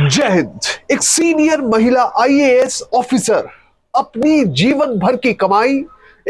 जय हिंद। एक सीनियर महिला आईएएस ऑफिसर अपनी जीवन भर की कमाई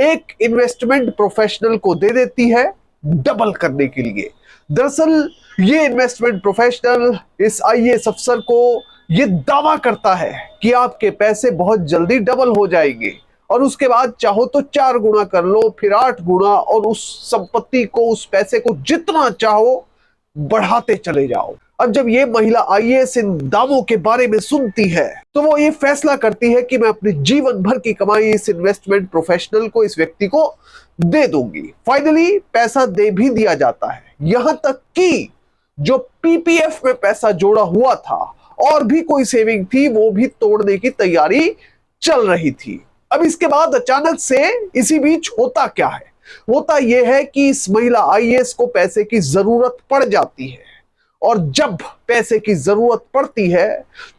एक इन्वेस्टमेंट प्रोफेशनल को दे देती है डबल करने के लिए। दरअसल ये इन्वेस्टमेंट प्रोफेशनल इस आईएएस अफसर को ये दावा करता है कि आपके पैसे बहुत जल्दी डबल हो जाएंगे और उसके बाद चाहो तो 4 गुना कर लो, फिर 8 गुना, और उस संपत्ति को, उस पैसे को जितना चाहो बढ़ाते चले जाओ। अब जब ये महिला आईएएस इन दावों के बारे में सुनती है तो वो ये फैसला करती है कि मैं अपने जीवन भर की कमाई इस इन्वेस्टमेंट प्रोफेशनल को, इस व्यक्ति को दे दूंगी। फाइनली पैसा दे भी दिया जाता है, यहां तक कि जो पीपीएफ में पैसा जोड़ा हुआ था और भी कोई सेविंग थी वो भी तोड़ने की तैयारी चल रही थी। अब इसके बाद अचानक से इसी बीच होता क्या है? होता यह है कि इस महिला आईएएस को पैसे की जरूरत पड़ जाती है और जब पैसे की जरूरत पड़ती है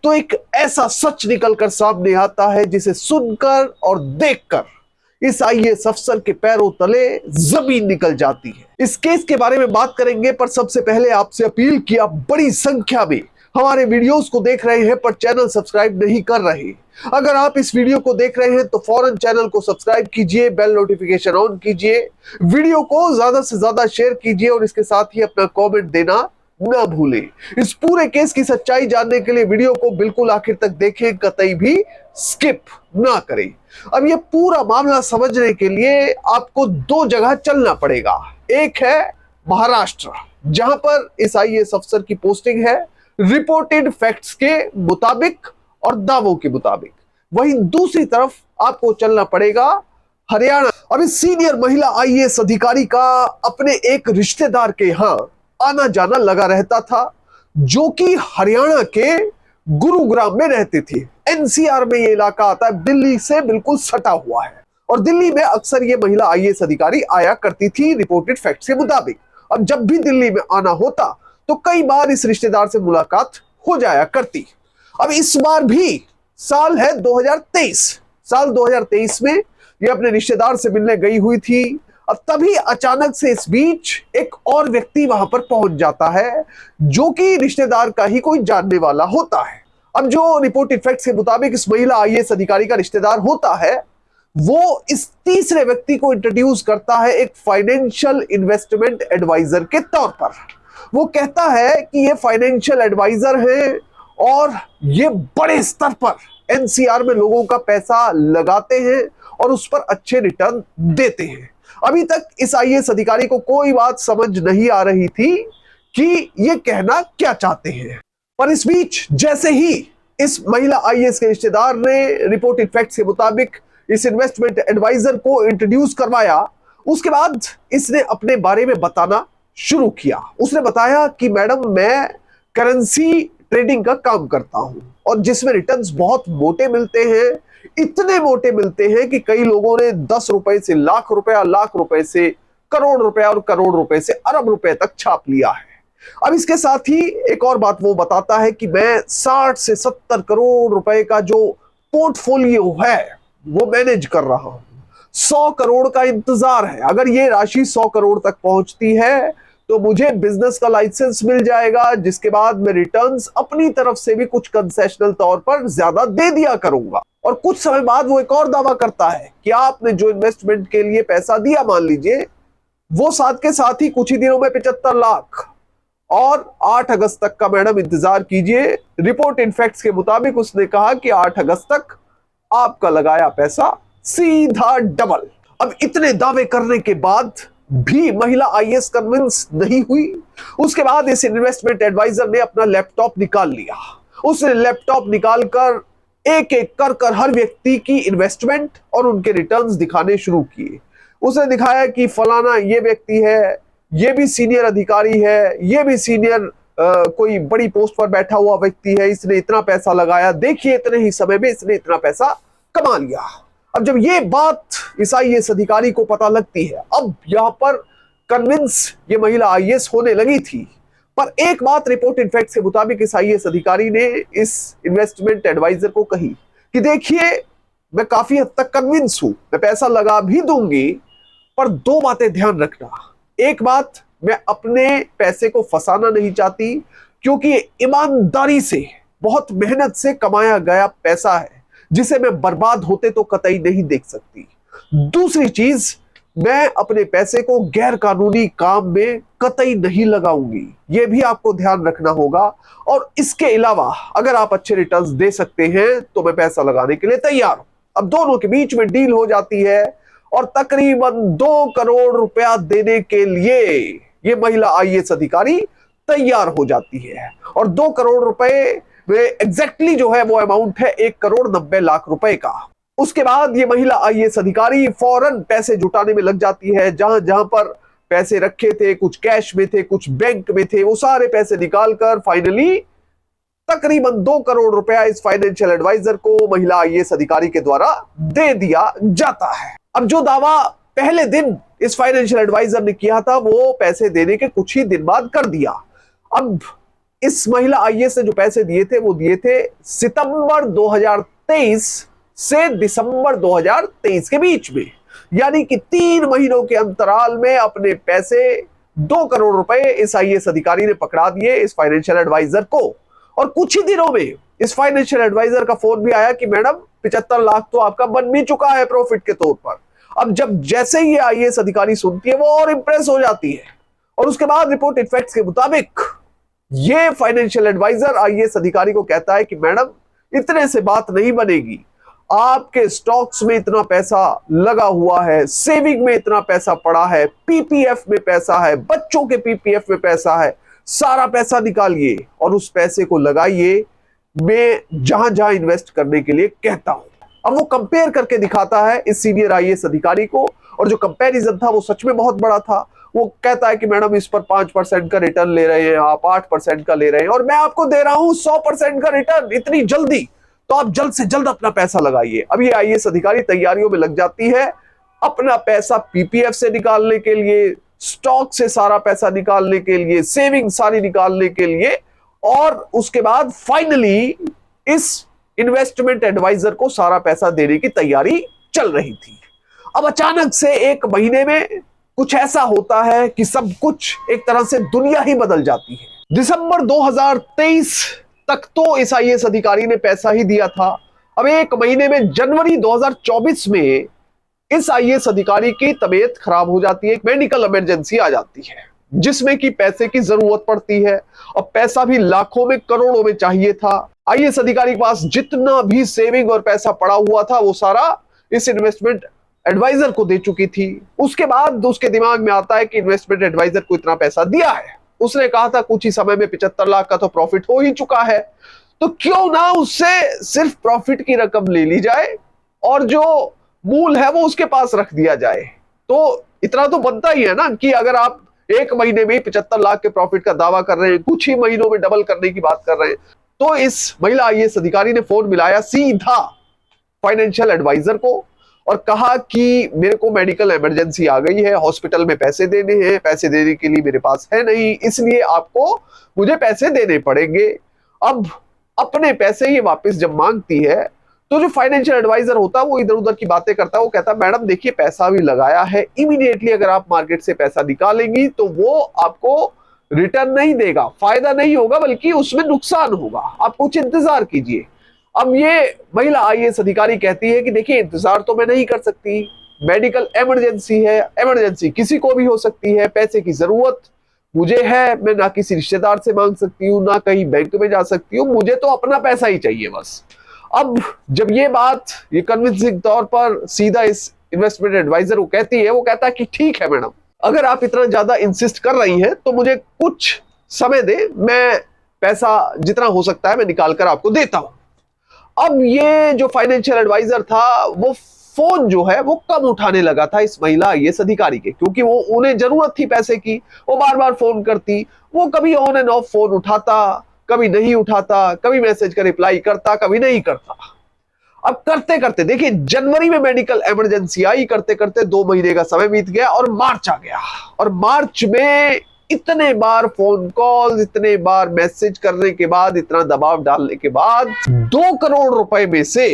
तो एक ऐसा सच निकलकर सामने आता है जिसे सुनकर और देखकर इस आईएएस अफसर के पैरों तले जमीन निकल जाती है। इस केस के बारे में बात करेंगे, पर सबसे पहले आपसे अपील कि आप बड़ी संख्या में हमारे वीडियोस को देख रहे हैं पर चैनल सब्सक्राइब नहीं कर रहे। अगर आप इस वीडियो को देख रहे हैं तो फौरन चैनल को सब्सक्राइब कीजिए, बेल नोटिफिकेशन ऑन कीजिए, वीडियो को ज्यादा से ज्यादा शेयर कीजिए और इसके साथ ही अपना कमेंट देना ना भूलें। इस पूरे केस की सच्चाई जानने के लिए वीडियो को बिल्कुल आखिर तक देखें, कतई भी स्किप ना करें। अब ये पूरा मामला समझने के लिए आपको 2 जगह चलना पड़ेगा। एक है महाराष्ट्र, जहां पर इस आईएएस अफसर की पोस्टिंग है रिपोर्टेड फैक्ट्स के मुताबिक और दावों के मुताबिक। वहीं दूसरी तरफ आपको चलना पड़ेगा हरियाणा। अब इस सीनियर महिला आईएएस अधिकारी का अपने एक रिश्तेदार के यहां आना जाना लगा रहता था, जो कि हरियाणा के गुरुग्राम में रहते थे। एनसीआर में ये इलाका आता है, दिल्ली से बिल्कुल सटा हुआ है और दिल्ली में अक्सर ये महिला आईएएस अधिकारी आया करती थी रिपोर्टेड फैक्ट्स के मुताबिक। अब जब भी दिल्ली में आना होता तो कई बार इस रिश्तेदार से मुलाकात हो जाया करती। अब इस बार भी साल है 2023, साल 2023 में ये अपने रिश्तेदार से मिलने गई हुई थी। अब तभी अचानक से इस बीच एक और व्यक्ति वहां पर पहुंच जाता है, जो कि रिश्तेदार का ही कोई जानने वाला होता है। अब जो रिपोर्टेड फैक्ट्स के मुताबिक इस महिला आईएएस अधिकारी का रिश्तेदार होता है, वो इस तीसरे व्यक्ति को इंट्रोड्यूस करता है एक फाइनेंशियल इन्वेस्टमेंट एडवाइजर के तौर पर। वो कहता है कि ये फाइनेंशियल एडवाइजर है और ये बड़े स्तर पर एनसीआर में लोगों का पैसा लगाते हैं और उस पर अच्छे रिटर्न देते हैं। अभी तक इस आईएएस अधिकारी को कोई बात समझ नहीं आ रही थी कि ये कहना क्या चाहते हैं, पर इस बीच जैसे ही इस महिला आईएएस के रिश्तेदार ने रिपोर्टेड फैक्ट्स के मुताबिक इस इन्वेस्टमेंट एडवाइजर को इंट्रोड्यूस करवाया, उसके बाद इसने अपने बारे में बताना शुरू किया। उसने बताया कि मैडम, मैं करेंसी ट्रेडिंग का काम करता हूं और जिसमें रिटर्न्स बहुत मोटे मिलते हैं, इतने मोटे मिलते हैं कि कई लोगों ने 10 रुपए से लाख रुपया, लाख रुपए से करोड़ रुपया और करोड़ रुपए से अरब रुपए तक छाप लिया है। अब इसके साथ ही एक और बात वो बताता है कि मैं 60 से 70 करोड़ रुपए का जो पोर्टफोलियो है वो मैनेज कर रहा हूं। 100 करोड़ का इंतजार है। अगर ये राशि 100 करोड़ तक पहुंचती है तो मुझे बिजनेस का लाइसेंस मिल जाएगा, जिसके बाद मैं रिटर्न्स अपनी तरफ से भी कुछ कंसेशनल तौर पर ज्यादा दे दिया करूंगा। और कुछ समय बाद वो एक और दावा करता है कि आपने जो इन्वेस्टमेंट के लिए पैसा दिया, मान लीजिए, वो साथ के साथ ही कुछ ही दिनों में 75 लाख और 8 अगस्त तक का मैडम इंतजार कीजिए। रिपोर्ट इन फैक्ट्स के मुताबिक उसने कहा कि 8 अगस्त तक आपका लगाया पैसा सीधा डबल। अब इतने दावे करने के बाद भी महिला आईएएस कन्विंस नहीं हुई। उसके बाद इस इन्वेस्टमेंट एडवाइजर ने अपना लैपटॉप निकाल लिया। उसने लैपटॉप निकालकर एक एक कर हर व्यक्ति की इन्वेस्टमेंट और उनके रिटर्न्स दिखाने शुरू किए। उसने दिखाया कि फलाना ये व्यक्ति है, ये भी सीनियर अधिकारी है, ये भी सीनियर कोई बड़ी पोस्ट पर बैठा हुआ व्यक्ति है, इसने इतना पैसा लगाया, देखिए इतने ही समय में इसने इतना पैसा कमा लिया। अब जब ये बात इस आईएएस अधिकारी को पता लगती है, अब यहां पर कन्विंस ये महिला आईएएस होने लगी थी। पर एक बात रिपोर्टेड फैक्ट्स के मुताबिक इस आईएएस अधिकारी ने इस इन्वेस्टमेंट एडवाइजर को कही कि देखिए, मैं काफी हद तक कन्विंस हूं, मैं पैसा लगा भी दूंगी, पर 2 बातें ध्यान रखना। एक बात, मैं अपने पैसे को फंसाना नहीं चाहती, क्योंकि ईमानदारी से बहुत मेहनत से कमाया गया पैसा है जिसे मैं बर्बाद होते तो कतई नहीं देख सकती। दूसरी चीज, मैं अपने पैसे को गैर कानूनी काम में कतई नहीं लगाऊंगी, यह भी आपको ध्यान रखना होगा। और इसके अलावा अगर आप अच्छे रिटर्न्स दे सकते हैं तो मैं पैसा लगाने के लिए तैयार हूं। अब दोनों के बीच में डील हो जाती है और तकरीबन 2 करोड़ रुपया देने के लिए ये महिला आईएएस अधिकारी तैयार हो जाती है। और 2 करोड़ रुपए में एग्जैक्टली जो है वो अमाउंट है 1,90,00,000 रुपए का। उसके बाद ये महिला आईएएस अधिकारी फौरन पैसे जुटाने में लग जाती है। जहां जहां पर पैसे रखे थे, कुछ कैश में थे, कुछ बैंक में थे, वो सारे पैसे निकालकर फाइनली तकरीबन 2 करोड़ रुपया इस फाइनेंशियल एडवाइजर को महिला आईएएस अधिकारी के द्वारा दे दिया जाता है। अब जो दावा पहले दिन इस फाइनेंशियल एडवाइजर ने किया था वो पैसे देने के कुछ ही दिन बाद कर दिया। अब इस महिला आईएएस ने जो पैसे दिए थे वो दिए थे सितंबर 2023 से दिसंबर 2023 के बीच में, यानी कि 3 महीनों के अंतराल में अपने पैसे 2 करोड़ रुपए इस आईएएस अधिकारी ने पकड़ा दिए इस फाइनेंशियल एडवाइजर को। और कुछ ही दिनों में इस फाइनेंशियल एडवाइजर का फोन भी आया कि मैडम 75 लाख तो आपका बन भी चुका है प्रॉफिट के तौर पर। अब जब जैसे ही ये आईएएस अधिकारी सुनती है वो और इंप्रेस हो जाती है और उसके बाद रिपोर्टेड फैक्ट्स के मुताबिक ये फाइनेंशियल एडवाइजर आईएएस अधिकारी को कहता है कि मैडम इतने से बात नहीं बनेगी, आपके स्टॉक्स में इतना पैसा लगा हुआ है, सेविंग में इतना पैसा पड़ा है, पीपीएफ में पैसा है, बच्चों के पीपीएफ में पैसा है, सारा पैसा निकालिए और उस पैसे को लगाइए, मैं जहां जहां इन्वेस्ट करने के लिए कहता हूं। अब वो कंपेयर करके दिखाता है इस सीनियर आईएएस अधिकारी को, और जो कंपैरिजन था वो सच में बहुत बड़ा था। वो कहता है कि मैडम इस पर 5% का रिटर्न ले रहे हैं आप, 8% का ले रहे हैं, और मैं आपको दे रहा हूं 100% का रिटर्न इतनी जल्दी, तो आप जल्द से जल्द अपना पैसा लगाइए। अब ये आईएएस अधिकारी तैयारियों में लग जाती है अपना पैसा पीपीएफ से निकालने के लिए, स्टॉक से सारा पैसा निकालने के लिए, सेविंग सारी निकालने के लिए, और उसके बाद फाइनली इस इन्वेस्टमेंट एडवाइजर को सारा पैसा देने की तैयारी चल रही थी। अब अचानक से 1 महीने में कुछ ऐसा होता है कि सब कुछ एक तरह से दुनिया ही बदल जाती है। दिसंबर 2023 तक तो इस आईएएस अधिकारी ने पैसा ही दिया था। अब 1 महीने में जनवरी 2024 में इस आईएएस अधिकारी की तबीयत खराब हो जाती है, एक मेडिकल इमरजेंसी आ जाती है जिसमें कि पैसे की जरूरत पड़ती है, और पैसा भी लाखों में करोड़ों में चाहिए था। आईएएस अधिकारी के पास जितना भी सेविंग और पैसा पड़ा हुआ था वो सारा इस इन्वेस्टमेंट एडवाइजर को दे चुकी थी। उसके बाद उसके दिमाग में आता है कि इन्वेस्टमेंट एडवाइजर को इतना पैसा दिया है, उसने कहा था कुछ ही समय में 75 लाख का तो प्रॉफिट हो ही चुका है, तो क्यों ना उससे सिर्फ प्रॉफिट की रकम ले ली जाए और जो मूल है वो उसके पास रख दिया जाए। तो इतना तो बनता ही है ना कि अगर आप 1 महीने में 75 लाख के प्रॉफिट का दावा कर रहे हैं, कुछ ही महीनों में डबल करने की बात कर रहे हैं। तो इस महिला आईएएस अधिकारी ने फोन मिलाया सीधा फाइनेंशियल एडवाइजर को और कहा कि मेरे को मेडिकल इमरजेंसी आ गई है, हॉस्पिटल में पैसे देने हैं, पैसे देने के लिए मेरे पास है नहीं, इसलिए आपको मुझे पैसे देने पड़ेंगे। अब अपने पैसे ये वापस जब मांगती है तो जो फाइनेंशियल एडवाइजर होता है वो इधर उधर की बातें करता है। वो कहता है मैडम देखिए पैसा भी लगाया है, इमीडिएटली अगर आप मार्केट से पैसा निकालेंगी तो वो आपको रिटर्न नहीं देगा, फायदा नहीं होगा, बल्कि उसमें नुकसान होगा, आप कुछ इंतजार कीजिए। अब ये महिला आईएएस अधिकारी कहती है कि देखिए इंतजार तो मैं नहीं कर सकती, मेडिकल इमरजेंसी है, इमरजेंसी किसी को भी हो सकती है, पैसे की जरूरत मुझे है, मैं ना किसी रिश्तेदार से मांग सकती हूँ, ना कहीं बैंक में जा सकती हूँ, मुझे तो अपना पैसा ही चाहिए बस। अब जब ये बात ये कन्विंसिंग तौर पर सीधा इस इन्वेस्टमेंट एडवाइजर को कहती है, वो कहता है कि ठीक है मैडम, अगर आप इतना ज्यादा इंसिस्ट कर रही हैं तो मुझे कुछ समय दे, मैं पैसा जितना हो सकता है मैं निकाल कर आपको देता हूं। अब ये जो फाइनेंशियल एडवाइजर था वो फोन जो है वो कम उठाने लगा था इस महिला आईएएस अधिकारी के, क्योंकि वो उन्हें जरूरत थी पैसे की, वो बार बार फोन करती, वो कभी ऑन एंड ऑफ फोन उठाता, कभी नहीं उठाता, कभी मैसेज का रिप्लाई करता, कभी नहीं करता। अब करते करते देखिए जनवरी में मेडिकल इमरजेंसी आई, करते करते 2 महीने का समय बीत गया और मार्च आ गया, और मार्च में इतने बार फोन कॉल, इतने बार मैसेज करने के बाद, इतना दबाव डालने के बाद 2 करोड़ रुपए में से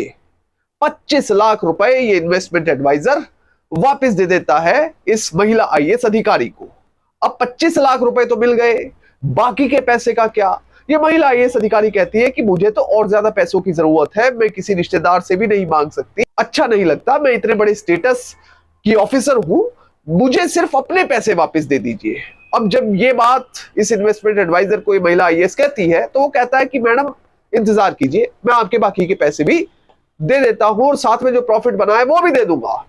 25 लाख रुपए ये इन्वेस्टमेंट एडवाइजर वापस दे देता है इस महिला आईएएस अधिकारी को। अब 25 लाख रुपए तो मिल गए, बाकी के पैसे का क्या? ये महिला आईएएस अधिकारी कहती है कि मुझे तो और ज्यादा पैसों की जरूरत है, मैं किसी रिश्तेदार से भी नहीं मांग सकती, अच्छा नहीं लगता, मैं इतने बड़े स्टेटस की ऑफिसर हूं, मुझे सिर्फ अपने पैसे वापस दे दीजिए। अब जब ये बात इस इन्वेस्टमेंट एडवाइजर को ये महिला आईएएस कहती है तो वो कहता है कि मैडम इंतजार कीजिए, मैं आपके बाकी के पैसे भी दे देता हूं और साथ में जो प्रॉफिट बना है वो भी दे दूंगा।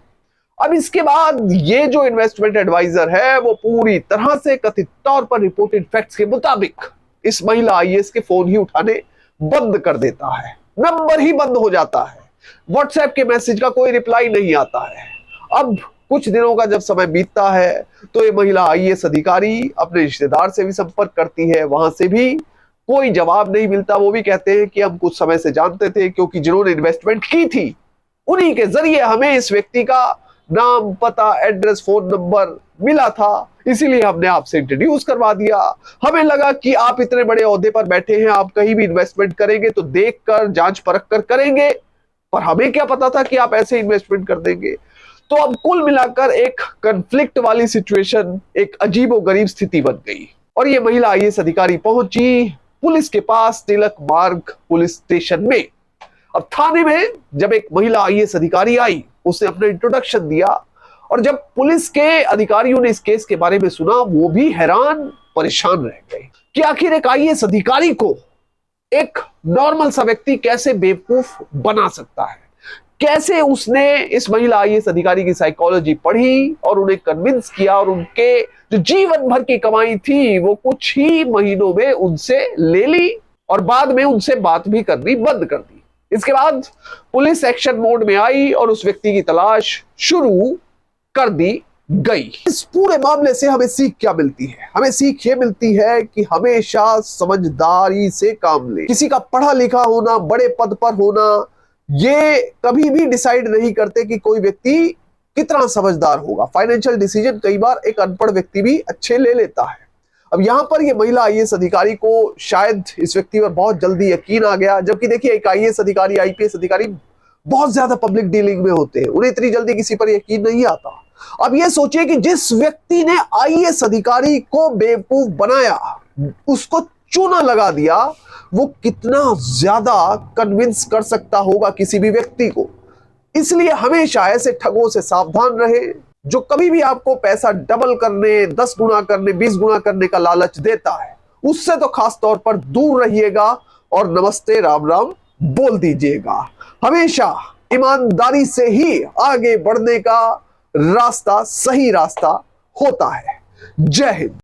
अब इसके बाद ये जो इन्वेस्टमेंट एडवाइजर है वो पूरी तरह से कथित तौर पर रिपोर्टेड फैक्ट्स के मुताबिक इस महिला आईएएस के फोन ही उठाने बंद कर देता है, नंबर ही बंद हो जाता है, व्हाट्सएप के मैसेज का कोई रिप्लाई नहीं आता है। अब कुछ दिनों का जब समय बीतता है तो ये महिला आईएएस अधिकारी अपने रिश्तेदार से भी संपर्क करती है, वहां से भी कोई जवाब नहीं मिलता। वो भी कहते हैं कि हम कुछ समय से जानते थे, क्योंकि जिन्होंने इन्वेस्टमेंट की थी उन्हीं के जरिए हमें इस व्यक्ति का नाम, पता, एड्रेस, फोन नंबर मिला था, इसीलिए हमने आपसे इंट्रोड्यूस करवा दिया। हमें लगा कि आप इतने बड़े ओहदे पर बैठे हैं, आप कहीं भी इन्वेस्टमेंट करेंगे तो देखकर, जांच परख कर करेंगे, पर हमें क्या पता था कि आप ऐसे इन्वेस्टमेंट कर देंगे। तो अब कुल मिलाकर एक कन्फ्लिक्ट वाली सिचुएशन, एक अजीबोगरीब स्थिति बन गई और ये महिला आईएएस अधिकारी पहुंची पुलिस के पास, तिलक मार्ग पुलिस स्टेशन में। अब थाने में जब एक महिला आईएएस अधिकारी आई, उसने अपना इंट्रोडक्शन दिया और जब पुलिस के अधिकारियों ने इस केस के बारे में सुना, वो भी हैरान परेशान रह गए कि आखिर एक आईएएस अधिकारी को एक नॉर्मल सा व्यक्ति कैसे बेवकूफ बना सकता है, कैसे उसने इस महिला आईएएस अधिकारी की साइकोलॉजी पढ़ी और उन्हें कन्विंस किया और उनके जो जीवन भर की कमाई थी वो कुछ ही महीनों में उनसे ले ली और बाद में उनसे बात भी करनी बंद कर दी। इसके बाद पुलिस एक्शन मोड में आई और उस व्यक्ति की तलाश शुरू कर दी गई। इस पूरे मामले से हमें सीख क्या मिलती है? हमें सीख ये मिलती है कि हमेशा समझदारी से काम ले। किसी का पढ़ा लिखा होना, बड़े पद पर होना, ये कभी भी डिसाइड नहीं करते कि कोई व्यक्ति कितना समझदार होगा। फाइनेंशियल डिसीजन कई बार एक अनपढ़ व्यक्ति भी अच्छे ले लेता है। अब यहां पर ये महिला आईएएस अधिकारी को शायद इस व्यक्ति पर बहुत जल्दी यकीन आ गया, जबकि देखिए एक आईएएस अधिकारी, आईपीएस अधिकारी बहुत ज्यादा पब्लिक डीलिंग में होते हैं, उन्हें इतनी जल्दी किसी पर यकीन नहीं आता। अब ये सोचिए कि जिस व्यक्ति ने आईएएस अधिकारी को बेवकूफ बनाया, उसको चूना लगा दिया, वो कितना ज्यादा कन्विंस कर सकता होगा किसी भी व्यक्ति को। इसलिए हमेशा ऐसे ठगों से सावधान रहे जो कभी भी आपको पैसा डबल करने, 10 गुना करने, 20 गुना करने का लालच देता है, उससे तो खास तौर पर दूर रहिएगा और नमस्ते राम राम बोल दीजिएगा। हमेशा ईमानदारी से ही आगे बढ़ने का रास्ता सही रास्ता होता है। जय हिंद।